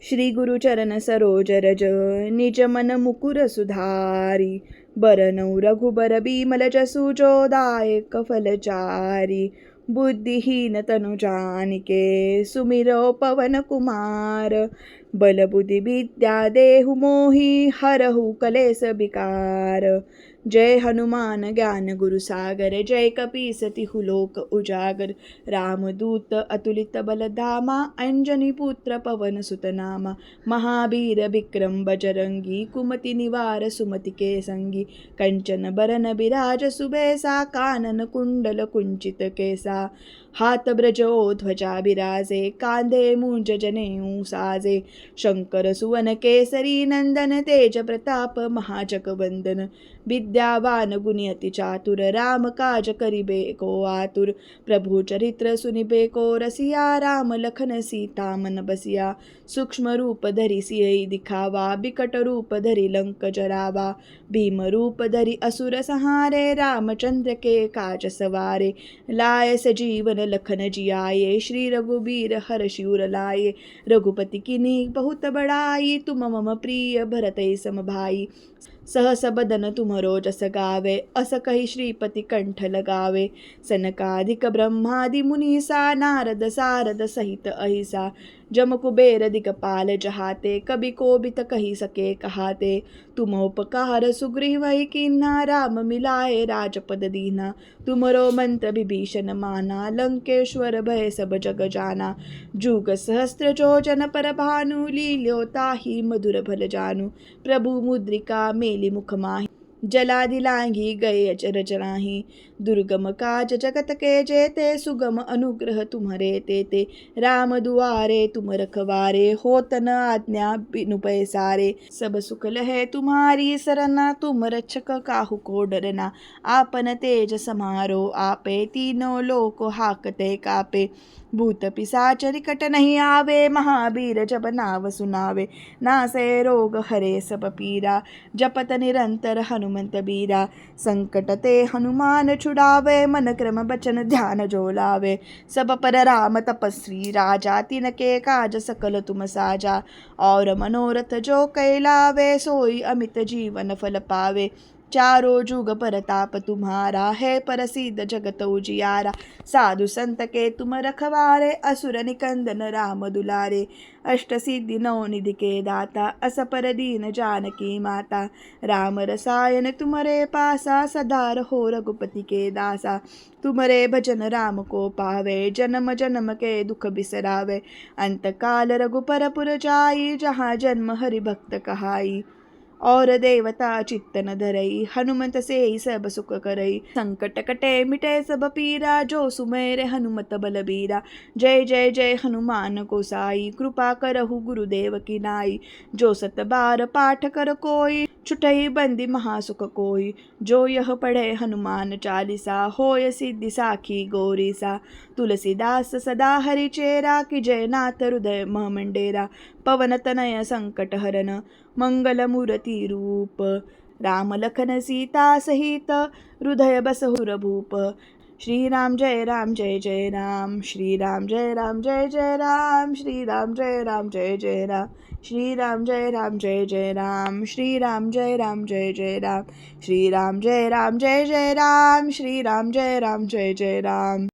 श्री गुरुचरण सरोज रज निज मन मुकुर सुधारी बरनौ रघुबर बिमल जसु जो दायक फलचारी बुद्धिहीन तनु जानिके सुमिरो पवन कुमार बल बुद्धि विद्या देहु मोहि हरहु कलेस बिकार जय हनुमान ज्ञान गुरु सागर जय कपीस तिहु लोक उजागर रामदूत अतुलित बलधामा अंजनी पुत्र पवन सुतनामा महावीर विक्रम बजरंगी कुमति निवार सुमति के संगी कंचन बरन बिराज सुबेसा कानन कुंडल कुंचित केसा हाथ ब्रजो ध्वजा बिराजे कांधे मूंज जनेऊ साजे शंकर सुवन केसरी नंदन तेज प्रताप महाजगवंदन विद्यावान गुणी अति चातुर राम काज करिबे को आतुर प्रभु चरित्र सुनिबे को रसिया राम लखन सीता मन बसिया सूक्ष्म रूप धरि सियहि दिखावा बिकट रूप धरि लंक जरावा भीम रूप धरि असुर संहारे रामचंद्र के काज सवारे लाय सजीवन लखन जियाये श्री रघुबीर हर शिवर लाये रघुपति किन्ही बहुत बड़ाई तुम मम प्रिय भरतहि सम भाई सहस बदन तुमरो जस गावे अस कही श्रीपति कंठ लगावे सनकादिक ब्रह्मादि मुनीसा नारद सारद सहित अहिसा जम कुबेर दिगपाल जहाते कबि कोबित कही सके कहाते तुम उपकार सुग्रीवहि कीन्हा राम मिलाए राजपद दीना तुमरो मंत्र विभीषण माना लंकेश्वर भय सब जग जाना जुग सहस्त्र जोजन पर भानु लील्यो ताहि मधुर भल जानु प्रभु मुद्रिका मेली मुख माहि जलादि लांघी गए अचर जराही दुर्गम काज जगत के जेते सुगम अनुग्रह तुम्हरे तेते राम दुआरे तुम रखवारे होत न आज्ञा बिनु पैसारे सब सुख लहे तुम्हारी सरना तुम रक्षक काहू को डरना आपन तेज समारो आपे तीनों लोक हाकते कापे भूत पिशाच निकट नहीं आवे महावीर जब नाव सुनावे नासे रोग हरे सब पीरा जपत निरंतर हनुमंत बीरा संकट ते हनुमान छुड़ावे मन क्रम बचन ध्यान जो लावे सब पर राम तपस्वी राजा तिनके काज सकल तुम साजा और मनोरथ जो कैलावे सोई अमित जीवन फल पावे चारों जुग परताप तुम्हारा है प्रसिद्ध जगत उजियारा साधु संत के तुम रखवारे असुर निकंदन राम दुलारे अष्ट सिद्धि नौ निधि के दाता अस पर दीन जानकी माता राम रसायन तुम्हारे पासा सदा रहो रघुपति के दासा तुम्हारे भजन राम को पावे जन्म जन्म के दुख बिसरावे अंत काल रघुपर पुर जाई जहाँ जन्म हरि भक्त कहाई और देवता चित्त न धरई हनुमत से ही सब सुख करई संकट कटे मिटे सब पीरा जो सुमेरे हनुमत बलबीरा जय जय जय हनुमान को साई कृपा करहु गुरुदेव की नाई जो सत बार पाठ कर कोई छुटई बंदी महासुख कोई जो यह पढ़े हनुमान चालीसा होय सिद्धि साखी गौरीसा तुलसीदास सदा हरि चेरा कि जयनाथ हृदय मह मंडेरा पवन तनय संकट हरन मंगल मूर्ति रूप राम लखन सीता सहित हृदय बसहु रघुप श्री राम जय राम जय जय राम श्री राम जय राम जय जय राम श्री राम जय राम जय जय राम श्री राम जय राम जय जय राम श्री राम जय राम जय जय राम श्री राम जय राम जय जय राम श्री राम जय राम जय जय राम।